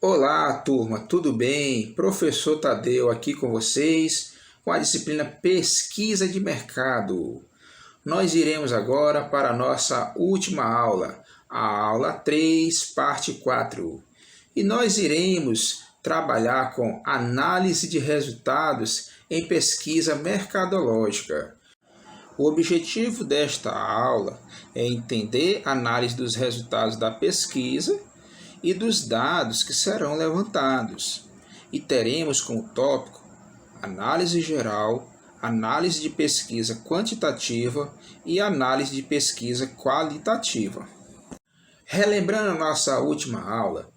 Olá, turma, tudo bem? Professor Tadeu aqui com vocês com a disciplina Pesquisa de Mercado. Nós iremos agora para a nossa última aula, a aula 3, parte 4. E nós iremos trabalhar com análise de resultados em pesquisa mercadológica. O objetivo desta aula é entender a análise dos resultados da pesquisa e dos dados que serão levantados. E teremos como tópico análise geral, análise de pesquisa quantitativa e análise de pesquisa qualitativa. Relembrando a nossa última aula,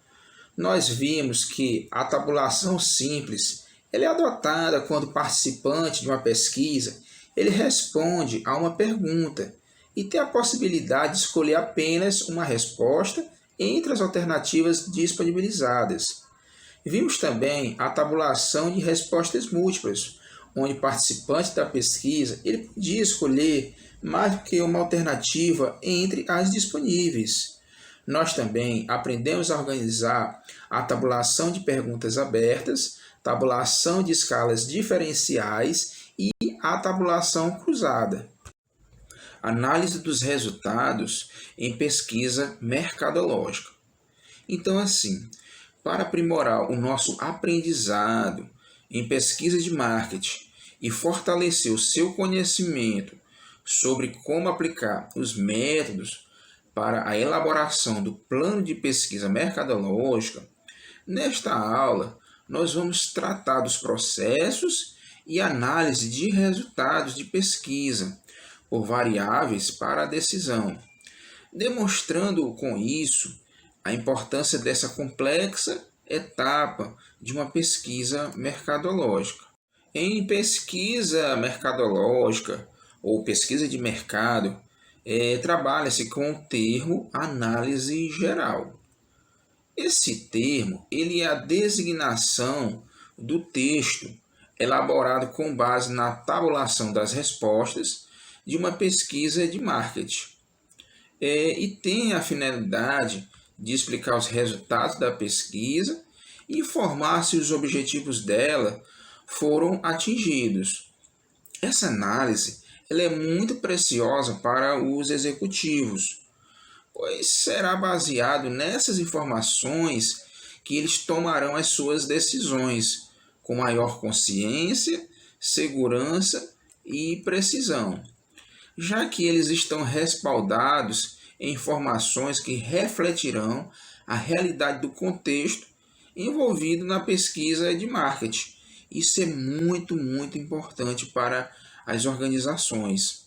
nós vimos que a tabulação simples ela é adotada quando o participante de uma pesquisa ele responde a uma pergunta e tem a possibilidade de escolher apenas uma resposta entre as alternativas disponibilizadas. Vimos também a tabulação de respostas múltiplas, onde o participante da pesquisa ele podia escolher mais do que uma alternativa entre as disponíveis. Nós também aprendemos a organizar a tabulação de perguntas abertas, tabulação de escalas diferenciais e a tabulação cruzada. Análise dos resultados em pesquisa mercadológica. Então, assim, para aprimorar o nosso aprendizado em pesquisa de marketing e fortalecer o seu conhecimento sobre como aplicar os métodos para a elaboração do plano de pesquisa mercadológica, nesta aula nós vamos tratar dos processos e análise de resultados de pesquisa por variáveis para a decisão, demonstrando com isso a importância dessa complexa etapa de uma pesquisa mercadológica. Em pesquisa mercadológica ou pesquisa de mercado, trabalha-se com o termo análise geral. Esse termo ele é a designação do texto elaborado com base na tabulação das respostas de uma pesquisa de marketing. E tem a finalidade de explicar os resultados da pesquisa e informar se os objetivos dela foram atingidos. Essa análise ela é muito preciosa para os executivos, pois será baseado nessas informações que eles tomarão as suas decisões com maior consciência, segurança e precisão, já que eles estão respaldados em informações que refletirão a realidade do contexto envolvido na pesquisa de marketing. Isso é muito importante para as organizações.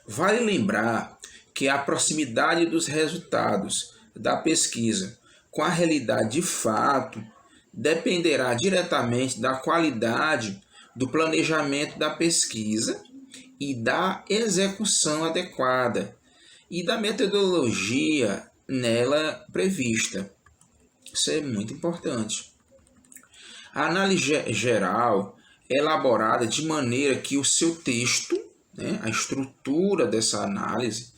Vale lembrar que a proximidade dos resultados da pesquisa com a realidade de fato dependerá diretamente da qualidade do planejamento da pesquisa e da execução adequada e da metodologia nela prevista. Isso é muito importante. A análise geral é elaborada de maneira que o seu texto, a estrutura dessa análise,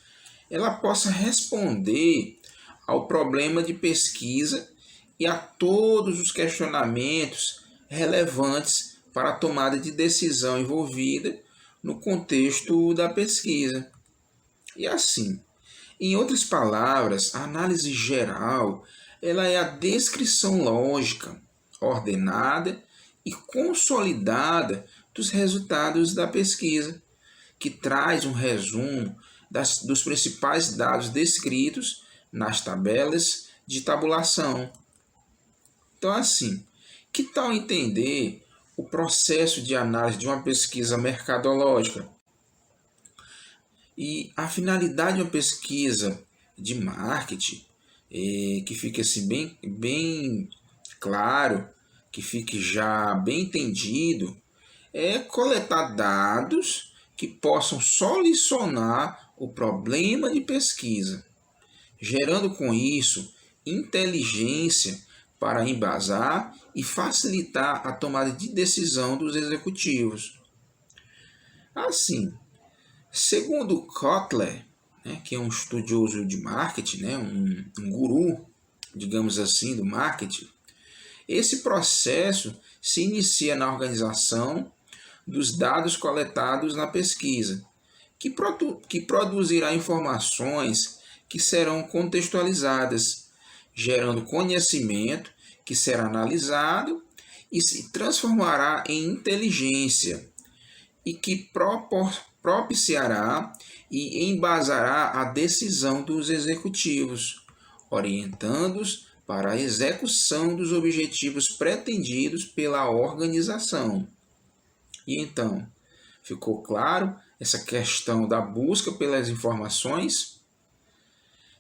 ela possa responder ao problema de pesquisa e a todos os questionamentos relevantes para a tomada de decisão envolvida no contexto da pesquisa. E assim, em outras palavras, a análise geral ela é a descrição lógica, ordenada e consolidada dos resultados da pesquisa, que traz um resumo dos principais dados descritos nas tabelas de tabulação. Então, assim, que tal entender o processo de análise de uma pesquisa mercadológica? E a finalidade de uma pesquisa de marketing, que fique assim bem claro, que fique já bem entendido, é coletar dados que possam solucionar o problema de pesquisa, gerando com isso inteligência para embasar e facilitar a tomada de decisão dos executivos. Assim, segundo Kotler, que é um estudioso de marketing, um guru, digamos assim, do marketing, esse processo se inicia na organização dos dados coletados na pesquisa, que produzirá informações que serão contextualizadas, gerando conhecimento que será analisado e se transformará em inteligência e que propiciará e embasará a decisão dos executivos, orientando-os para a execução dos objetivos pretendidos pela organização. E então, ficou claro essa questão da busca pelas informações?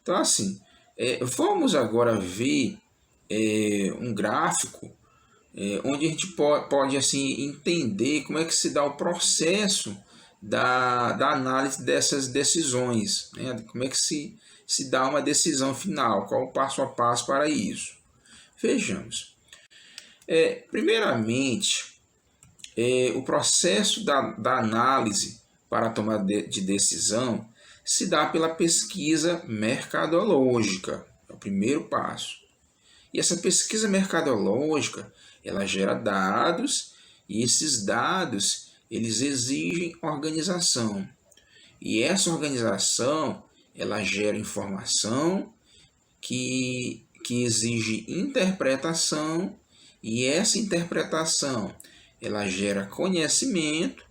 Então, assim, vamos agora ver um gráfico onde a gente pode assim, entender como é que se dá o processo da análise dessas decisões, né? Como é que se dá uma decisão final, qual o passo a passo para isso. Vejamos. Primeiramente, o processo da análise para a tomada de decisão se dá pela pesquisa mercadológica, é o primeiro passo. E essa pesquisa mercadológica, ela gera dados, e esses dados, eles exigem organização. E essa organização, ela gera informação que exige interpretação, e essa interpretação, ela gera conhecimento,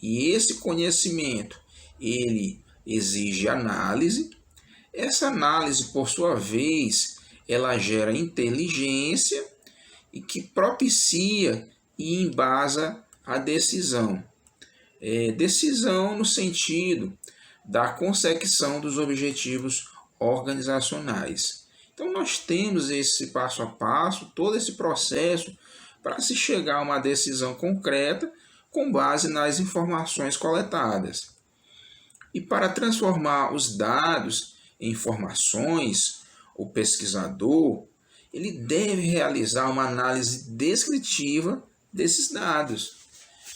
e esse conhecimento, ele exige análise. Essa análise, por sua vez, ela gera inteligência e que propicia e embasa a decisão. Decisão no sentido da consecução dos objetivos organizacionais. Então, nós temos esse passo a passo, todo esse processo para se chegar a uma decisão concreta com base nas informações coletadas. E para transformar os dados em informações, o pesquisador ele deve realizar uma análise descritiva desses dados,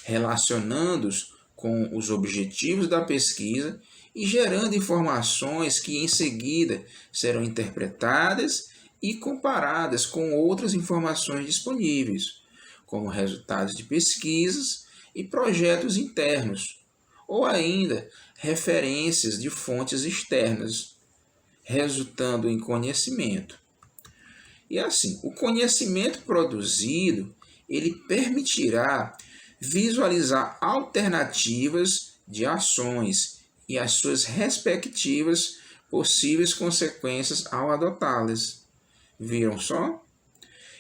relacionando-os com os objetivos da pesquisa e gerando informações que em seguida serão interpretadas e comparadas com outras informações disponíveis, como resultados de pesquisas e projetos internos, ou ainda referências de fontes externas, resultando em conhecimento. E assim, o conhecimento produzido, ele permitirá visualizar alternativas de ações e as suas respectivas possíveis consequências ao adotá-las. Viram só?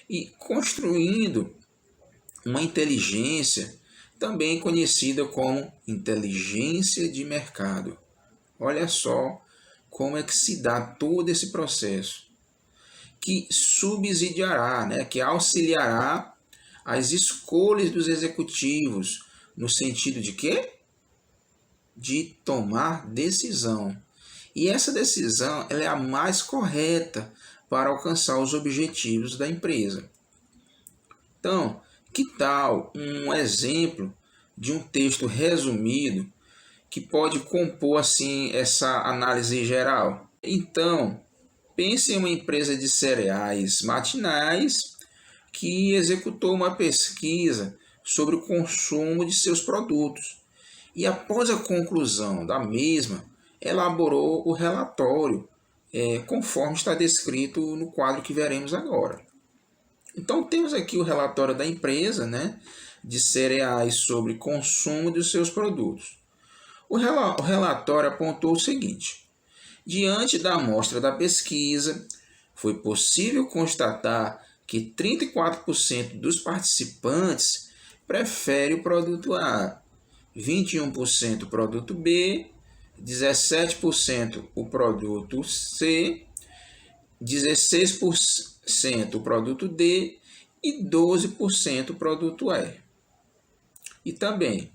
E construindo uma inteligência também conhecida como inteligência de mercado. Olha só como é que se dá todo esse processo, que subsidiará, né, que auxiliará as escolhas dos executivos, no sentido de quê? De tomar decisão. E essa decisão ela é a mais correta para alcançar os objetivos da empresa. Então, que tal um exemplo de um texto resumido que pode compor assim essa análise geral? Então, pense em uma empresa de cereais matinais que executou uma pesquisa sobre o consumo de seus produtos e, após a conclusão da mesma, elaborou o relatório, conforme está descrito no quadro que veremos agora. Então, temos aqui o relatório da empresa, né, de cereais sobre consumo dos seus produtos. O relatório apontou o seguinte: diante da amostra da pesquisa, foi possível constatar que 34% dos participantes prefere o produto A, 21% o produto B, 17% o produto C, 16% o produto D e 12% o produto E. E também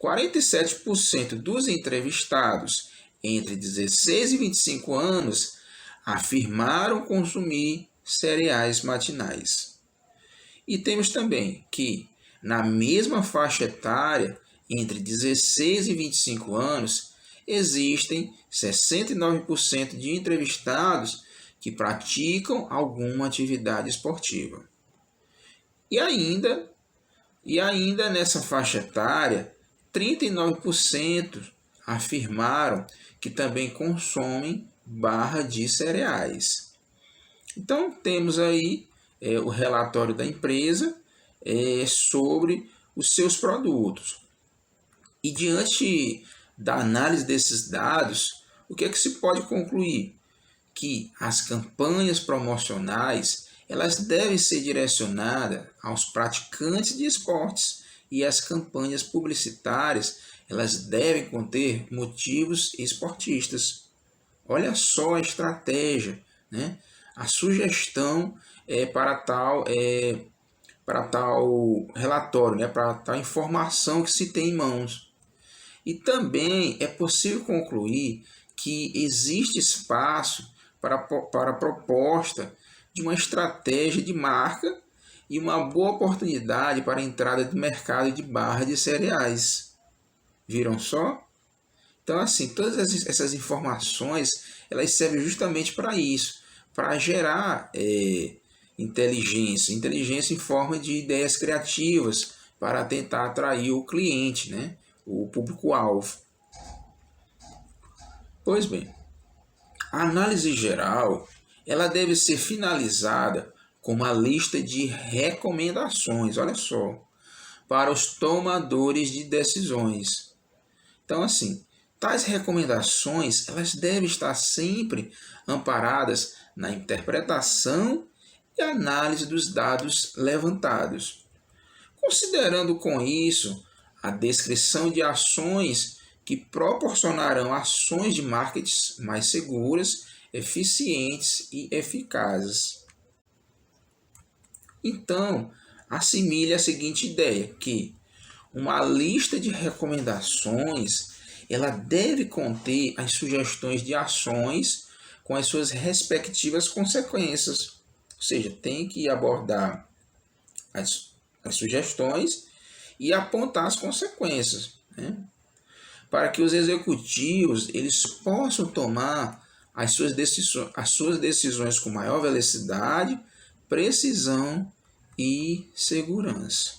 47% dos entrevistados entre 16 e 25 anos afirmaram consumir cereais matinais. E temos também que, na mesma faixa etária, entre 16 e 25 anos, existem 69% de entrevistados que praticam alguma atividade esportiva. E ainda nessa faixa etária, 39% afirmaram que também consomem barra de cereais. Então, temos aí o relatório da empresa sobre os seus produtos. E diante da análise desses dados, o que é que se pode concluir? Que as campanhas promocionais elas devem ser direcionadas aos praticantes de esportes e as campanhas publicitárias elas devem conter motivos esportistas. Olha só a estratégia, né? A sugestão para tal relatório, né? Para tal informação que se tem em mãos. E também é possível concluir que existe espaço para a proposta de uma estratégia de marca e uma boa oportunidade para a entrada de mercado de barra de cereais. Viram só? Então, assim, todas essas informações, elas servem justamente para isso, para gerar inteligência em forma de ideias criativas, para tentar atrair o cliente, né? O público-alvo. Pois bem, a análise geral, ela deve ser finalizada com uma lista de recomendações, olha só, para os tomadores de decisões. Então, assim, tais recomendações elas devem estar sempre amparadas na interpretação e análise dos dados levantados, considerando com isso a descrição de ações que proporcionarão ações de marketing mais seguras, eficientes e eficazes. Então, assimile a seguinte ideia, que uma lista de recomendações ela deve conter as sugestões de ações com as suas respectivas consequências. Ou seja, tem que abordar as sugestões e apontar as consequências, né? Para que os executivos eles possam tomar as suas decisões com maior velocidade, precisão e segurança.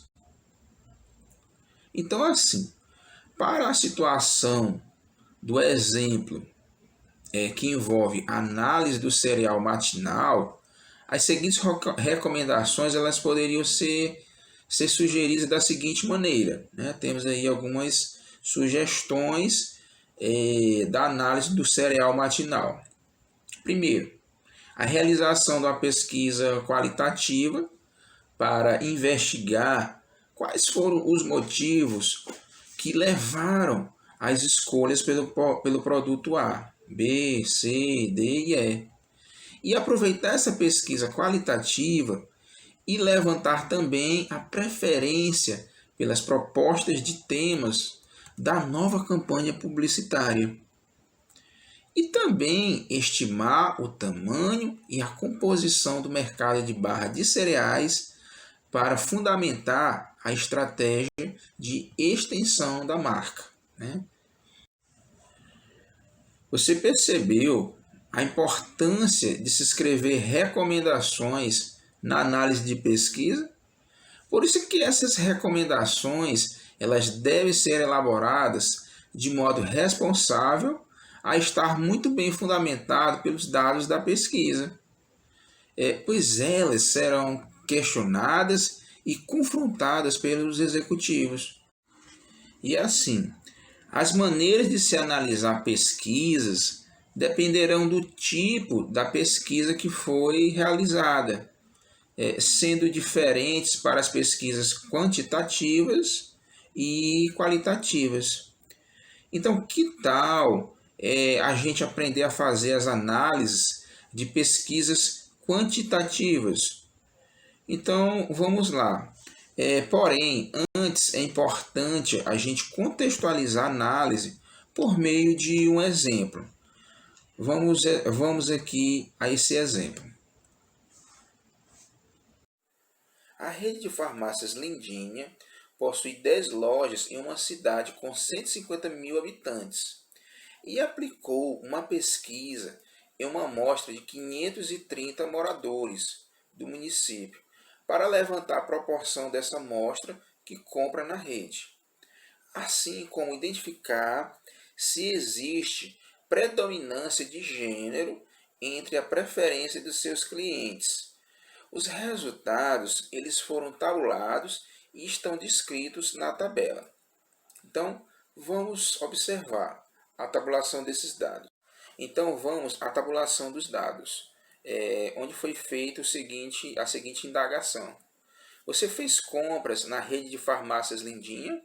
Então, assim, para a situação do exemplo que envolve análise do cereal matinal, as seguintes recomendações elas poderiam ser sugeridas da seguinte maneira, né? Temos aí algumas sugestões da análise do cereal matinal. Primeiro, a realização de uma pesquisa qualitativa para investigar quais foram os motivos que levaram às escolhas pelo produto A, B, C, D e E. E aproveitar essa pesquisa qualitativa e levantar também a preferência pelas propostas de temas da nova campanha publicitária. E também estimar o tamanho e a composição do mercado de barra de cereais para fundamentar a estratégia de extensão da marca, né? Você percebeu a importância de se escrever recomendações na análise de pesquisa? Por isso que essas recomendações elas devem ser elaboradas de modo responsável a estar muito bem fundamentado pelos dados da pesquisa. Pois elas serão questionadas e confrontadas pelos executivos. E assim, as maneiras de se analisar pesquisas dependerão do tipo da pesquisa que foi realizada, sendo diferentes para as pesquisas quantitativas e qualitativas. Então, que tal a gente aprender a fazer as análises de pesquisas quantitativas? Então, vamos lá. Porém, antes é importante a gente contextualizar a análise por meio de um exemplo. Vamos aqui a esse exemplo. A rede de farmácias Lindinha possui 10 lojas em uma cidade com 150 mil habitantes e aplicou uma pesquisa em uma amostra de 530 moradores do município, para levantar a proporção dessa amostra que compra na rede, assim como identificar se existe predominância de gênero entre a preferência dos seus clientes. Os resultados eles foram tabulados e estão descritos na tabela. Então, vamos observar a tabulação desses dados. Então, vamos à tabulação dos dados, onde foi feita a seguinte indagação. Você fez compras na rede de farmácias Lindinha?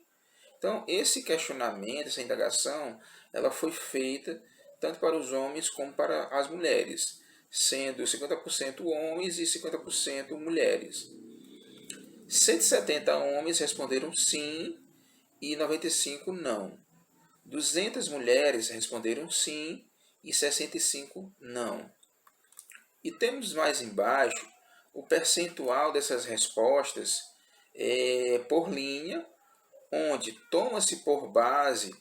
Então, esse questionamento, essa indagação, ela foi feita tanto para os homens como para as mulheres, sendo 50% homens e 50% mulheres. 170 homens responderam sim e 95 não. 200 mulheres responderam sim e 65 não. E temos mais embaixo o percentual dessas respostas por linha, onde toma-se por base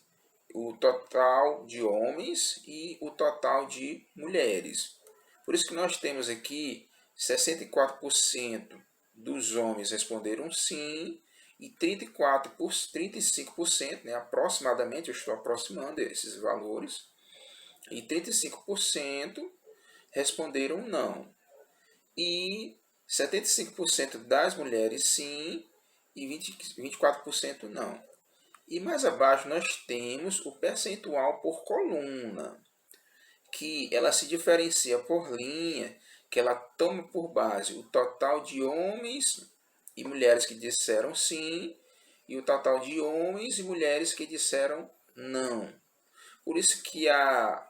o total de homens e o total de mulheres. Por isso que nós temos aqui 64% dos homens responderam sim e 35%, né, aproximadamente, eu estou aproximando esses valores, e 35% responderam não. E 75% das mulheres sim e 24% não. E mais abaixo nós temos o percentual por coluna, que ela se diferencia por linha, que ela toma por base o total de homens e mulheres que disseram sim e o total de homens e mulheres que disseram não. Por isso que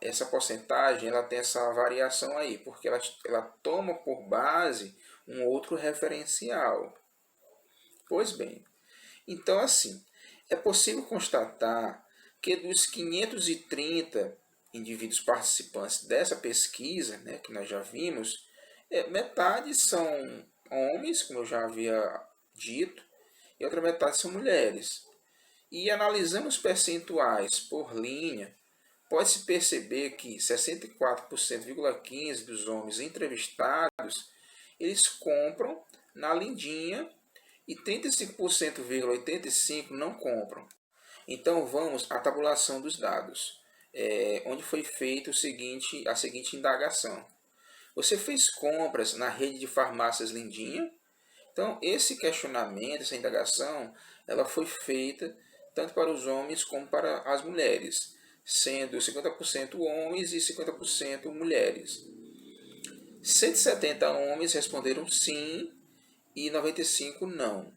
essa porcentagem ela tem essa variação aí, porque ela toma por base um outro referencial. Pois bem, então assim, é possível constatar que dos 530 indivíduos participantes dessa pesquisa, né, que nós já vimos, metade são homens, como eu já havia dito, e outra metade são mulheres. E analisando os percentuais por linha, pode-se perceber que 64,15% dos homens entrevistados, eles compram na Lindinha e 35,85% não compram. Então vamos à tabulação dos dados, onde foi feita a seguinte indagação. Você fez compras na rede de farmácias Lindinha? Então esse questionamento, essa indagação, ela foi feita tanto para os homens como para as mulheres, sendo 50% homens e 50% mulheres. 170 homens responderam sim e 95 não.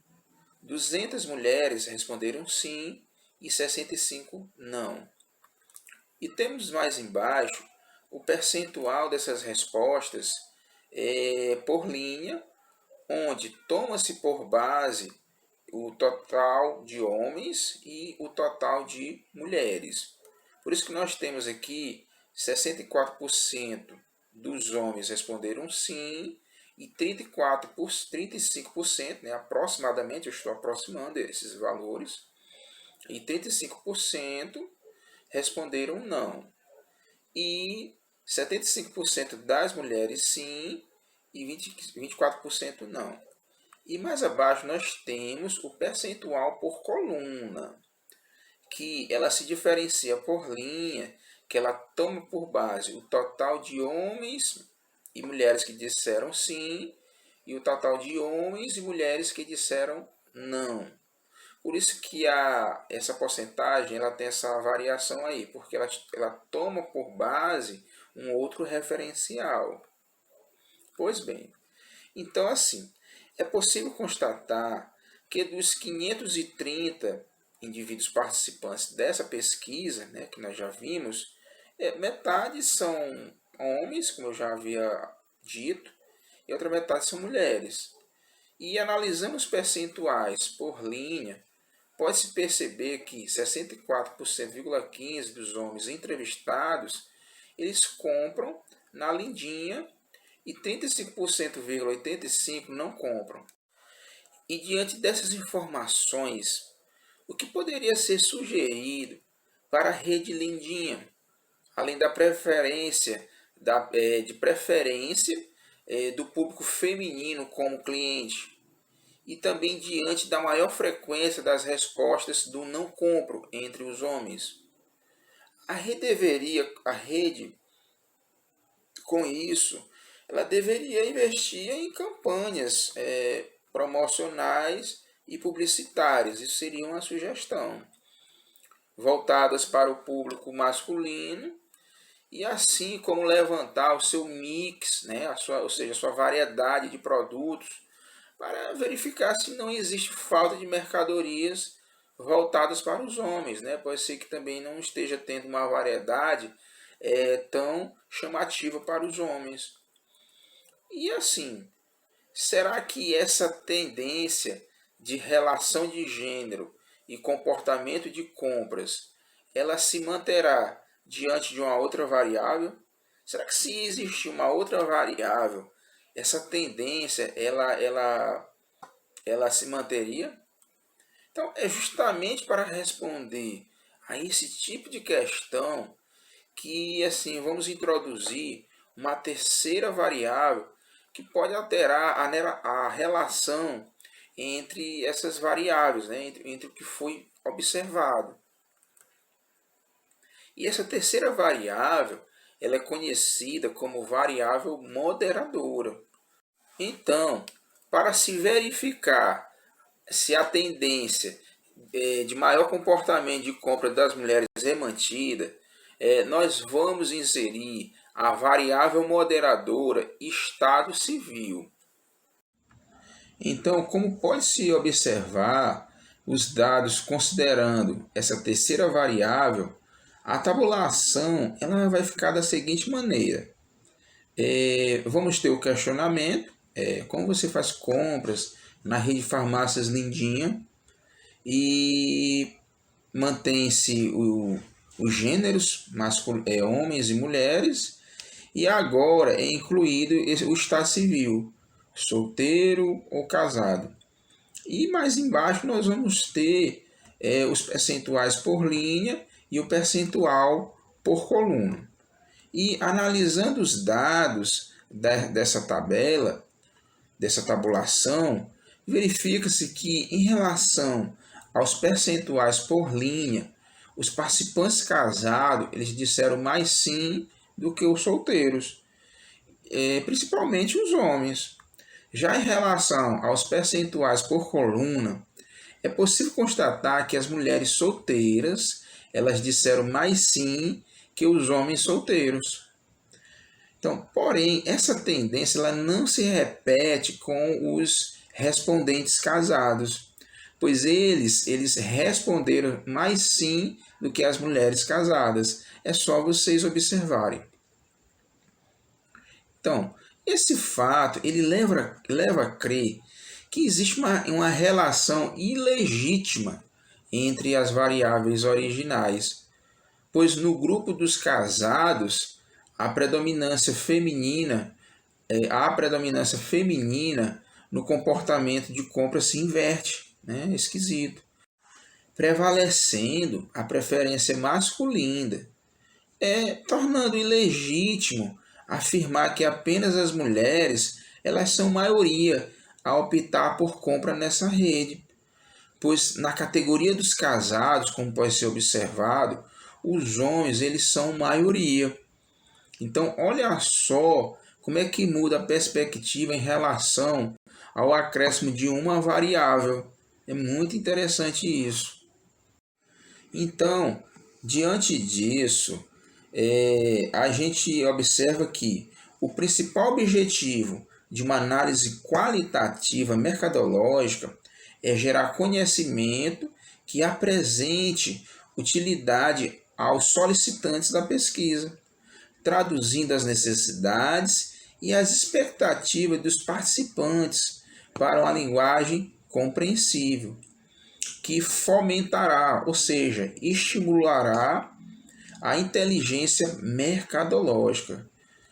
200 mulheres responderam sim e 65 não. E temos mais embaixo o percentual dessas respostas por linha, onde toma-se por base o total de homens e o total de mulheres. Por isso que nós temos aqui 64% dos homens responderam sim e 35%, né, aproximadamente, eu estou aproximando esses valores, e 35% responderam não. E 75% das mulheres sim e 24% não. E mais abaixo nós temos o percentual por coluna, que ela se diferencia por linha, que ela toma por base o total de homens e mulheres que disseram sim e o total de homens e mulheres que disseram não. Por isso que essa porcentagem ela tem essa variação aí, porque ela toma por base um outro referencial. Pois bem, então assim, é possível constatar que dos 530 indivíduos participantes dessa pesquisa, né, que nós já vimos, metade são homens, como eu já havia dito, e outra metade são mulheres. E analisando os percentuais por linha, pode-se perceber que 64,15% dos homens entrevistados, eles compram na Lindinha e 35,85% não compram. E diante dessas informações, o que poderia ser sugerido para a rede Lindinha, além da preferência de preferência do público feminino como cliente e também diante da maior frequência das respostas do não compro entre os homens. A rede, com isso, ela deveria investir em campanhas promocionais e publicitárias, isso seria uma sugestão, voltadas para o público masculino, e assim como levantar o seu mix, né, ou seja, a sua variedade de produtos, para verificar se não existe falta de mercadorias voltadas para os homens. Né? Pode ser que também não esteja tendo uma variedade tão chamativa para os homens. E assim, será que essa tendência de relação de gênero e comportamento de compras, ela se manterá diante de uma outra variável? Será que se existir uma outra variável, essa tendência ela se manteria? Então, é justamente para responder a esse tipo de questão que assim vamos introduzir uma terceira variável que pode alterar a relação entre essas variáveis, né? entre o que foi observado. E essa terceira variável ela é conhecida como variável moderadora. Então, para se verificar se a tendência de maior comportamento de compra das mulheres é mantida, nós vamos inserir a variável moderadora estado civil. Então, como pode-se observar os dados considerando essa terceira variável, a tabulação ela vai ficar da seguinte maneira. Vamos ter o questionamento, como você faz compras na rede de farmácias Lindinha e mantém-se os gêneros, homens e mulheres, e agora é incluído o estado civil, solteiro ou casado. E mais embaixo nós vamos ter os percentuais por linha e o percentual por coluna. E analisando os dados dessa tabela, dessa tabulação, verifica-se que em relação aos percentuais por linha, os participantes casados eles disseram mais sim do que os solteiros, principalmente os homens. Já em relação aos percentuais por coluna, é possível constatar que as mulheres solteiras elas disseram mais sim que os homens solteiros. Então, porém, essa tendência ela não se repete com os respondentes casados, pois eles responderam mais sim do que as mulheres casadas. É só vocês observarem. Então, esse fato ele leva a crer que existe uma relação ilegítima entre as variáveis originais, pois no grupo dos casados a predominância feminina no comportamento de compra se inverte, né? Esquisito, prevalecendo a preferência masculina, tornando ilegítimo afirmar que apenas as mulheres elas são maioria a optar por compra nessa rede, pois na categoria dos casados, como pode ser observado, os homens eles são maioria. Então, olha só como é que muda a perspectiva em relação ao acréscimo de uma variável. É muito interessante isso. Então, diante disso, a gente observa que o principal objetivo de uma análise qualitativa mercadológica é gerar conhecimento que apresente utilidade aos solicitantes da pesquisa, traduzindo as necessidades e as expectativas dos participantes para uma linguagem compreensível, que fomentará, ou seja, estimulará a inteligência mercadológica.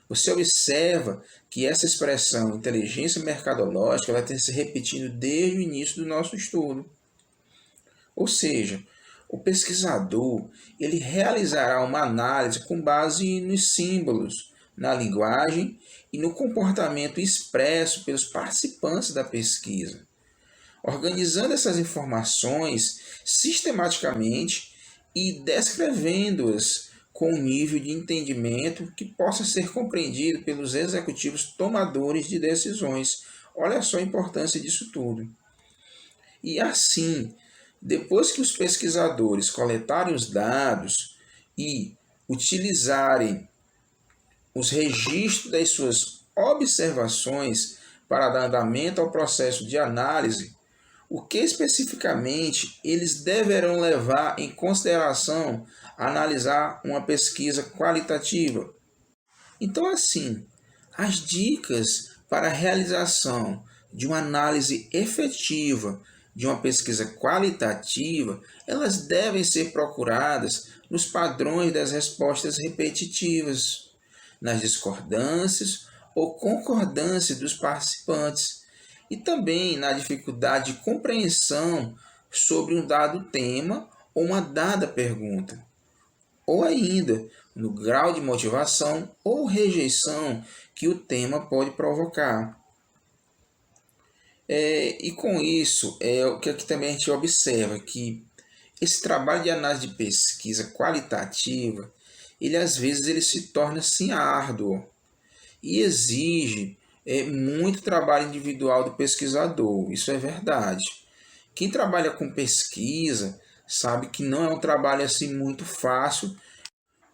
Você observa que essa expressão inteligência mercadológica ela tem se repetindo desde o início do nosso estudo. Ou seja, o pesquisador ele realizará uma análise com base nos símbolos na linguagem e no comportamento expresso pelos participantes da pesquisa, organizando essas informações sistematicamente e descrevendo-as com um nível de entendimento que possa ser compreendido pelos executivos tomadores de decisões. Olha só a importância disso tudo. E assim, depois que os pesquisadores coletarem os dados e utilizarem os registros das suas observações para dar andamento ao processo de análise, o que especificamente eles deverão levar em consideração analisar uma pesquisa qualitativa? Então, assim, as dicas para a realização de uma análise efetiva de uma pesquisa qualitativa, elas devem ser procuradas nos padrões das respostas repetitivas, nas discordâncias ou concordâncias dos participantes, e também na dificuldade de compreensão sobre um dado tema ou uma dada pergunta, ou ainda no grau de motivação ou rejeição que o tema pode provocar. E com isso, o que aqui também a gente observa que esse trabalho de análise de pesquisa qualitativa, ele às vezes ele se torna assim árduo e exige muito trabalho individual do pesquisador, isso é verdade. Quem trabalha com pesquisa sabe que não é um trabalho assim muito fácil.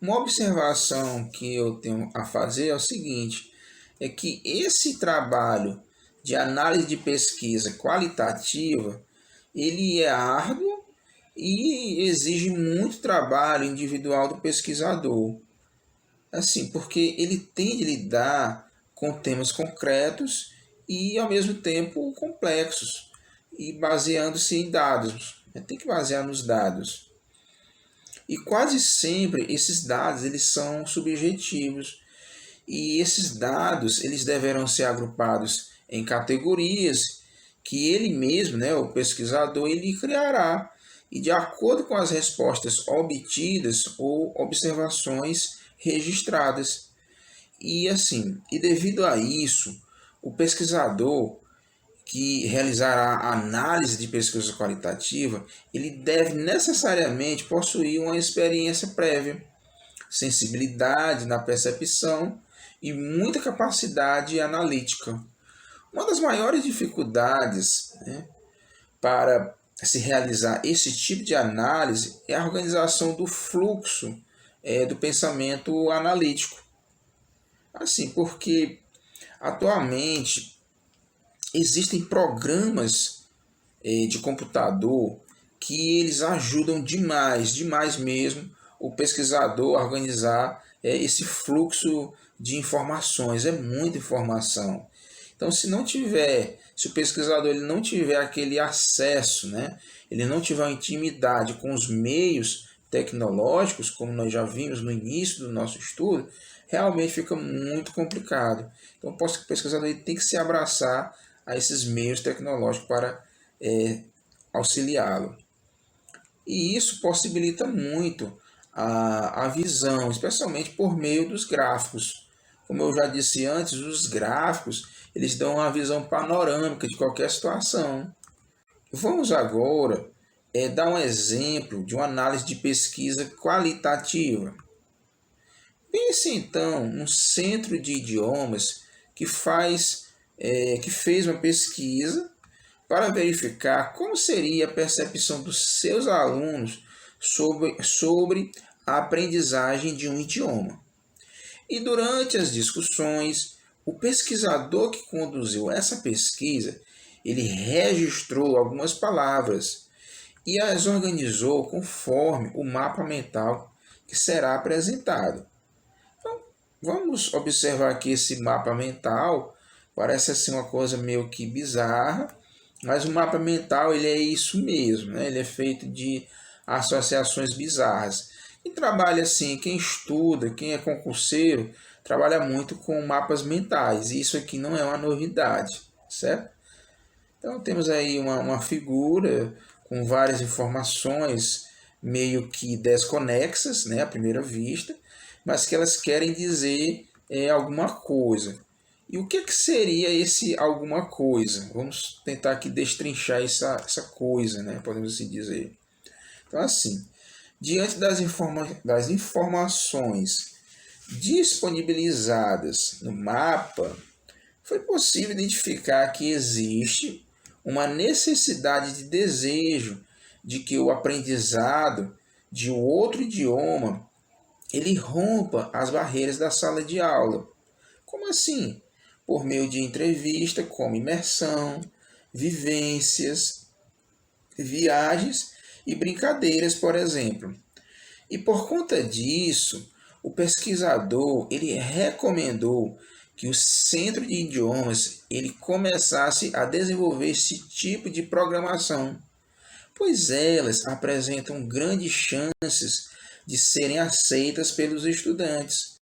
Uma observação que eu tenho a fazer é o seguinte, é que esse trabalho de análise de pesquisa qualitativa, ele é árduo e exige muito trabalho individual do pesquisador. Assim, porque ele tem de lidar com temas concretos e ao mesmo tempo complexos e baseando-se em dados. Tem que basear nos dados. E quase sempre esses dados eles são subjetivos e esses dados eles deverão ser agrupados em categorias que ele mesmo, né, o pesquisador, ele criará e de acordo com as respostas obtidas ou observações registradas. E assim, e devido a isso, o pesquisador que realizará a análise de pesquisa qualitativa, ele deve necessariamente possuir uma experiência prévia, sensibilidade na percepção e muita capacidade analítica. Uma das maiores dificuldades, né, para se realizar esse tipo de análise é a organização do fluxo do pensamento analítico. Assim, porque atualmente existem programas de computador que eles ajudam demais, demais mesmo, o pesquisador a organizar esse fluxo de informações. É muita informação. Então, se o pesquisador ele não tiver aquele acesso, né, ele não tiver uma intimidade com os meios tecnológicos, como nós já vimos no início do nosso estudo, realmente fica muito complicado. Então, o pesquisador ele tem que se abraçar a esses meios tecnológicos para auxiliá-lo. E isso possibilita muito a visão, especialmente por meio dos gráficos. Como eu já disse antes, os gráficos eles dão uma visão panorâmica de qualquer situação. Vamos agora dar um exemplo de uma análise de pesquisa qualitativa. Pense então num centro de idiomas que fez uma pesquisa para verificar como seria a percepção dos seus alunos sobre a aprendizagem de um idioma. E durante as discussões, o pesquisador que conduziu essa pesquisa, ele registrou algumas palavras e as organizou conforme o mapa mental que será apresentado. Então, vamos observar aqui esse mapa mental. Parece assim uma coisa meio que bizarra, mas o mapa mental ele é isso mesmo, né? Ele é feito de associações bizarras. E trabalha assim, quem estuda, quem é concurseiro, trabalha muito com mapas mentais. E isso aqui não é uma novidade, certo? Então temos aí uma figura com várias informações meio que desconexas, né, à primeira vista, mas que elas querem dizer alguma coisa. E o que seria esse alguma coisa? Vamos tentar aqui destrinchar essa coisa, né? Podemos assim dizer. Então, assim, diante das informações disponibilizadas no mapa, foi possível identificar que existe uma necessidade de desejo de que o aprendizado de outro idioma ele rompa as barreiras da sala de aula. Como assim? Por meio de entrevista, como imersão, vivências, viagens e brincadeiras, por exemplo. E por conta disso, o pesquisador ele recomendou que o Centro de Idiomas ele começasse a desenvolver esse tipo de programação, pois elas apresentam grandes chances de serem aceitas pelos estudantes.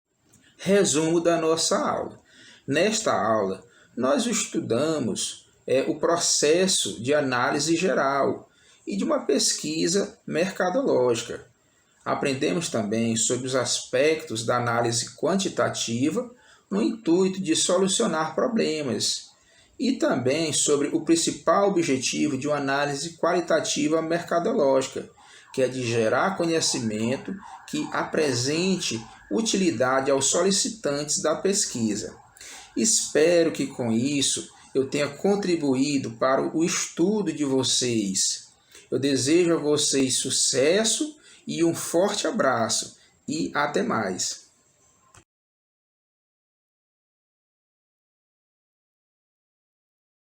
Resumo da nossa aula. Nesta aula, nós estudamos o processo de análise geral e de uma pesquisa mercadológica. Aprendemos também sobre os aspectos da análise quantitativa no intuito de solucionar problemas e também sobre o principal objetivo de uma análise qualitativa mercadológica, que é de gerar conhecimento que apresente utilidade aos solicitantes da pesquisa. Espero que com isso eu tenha contribuído para o estudo de vocês. Eu desejo a vocês sucesso e um forte abraço e até mais.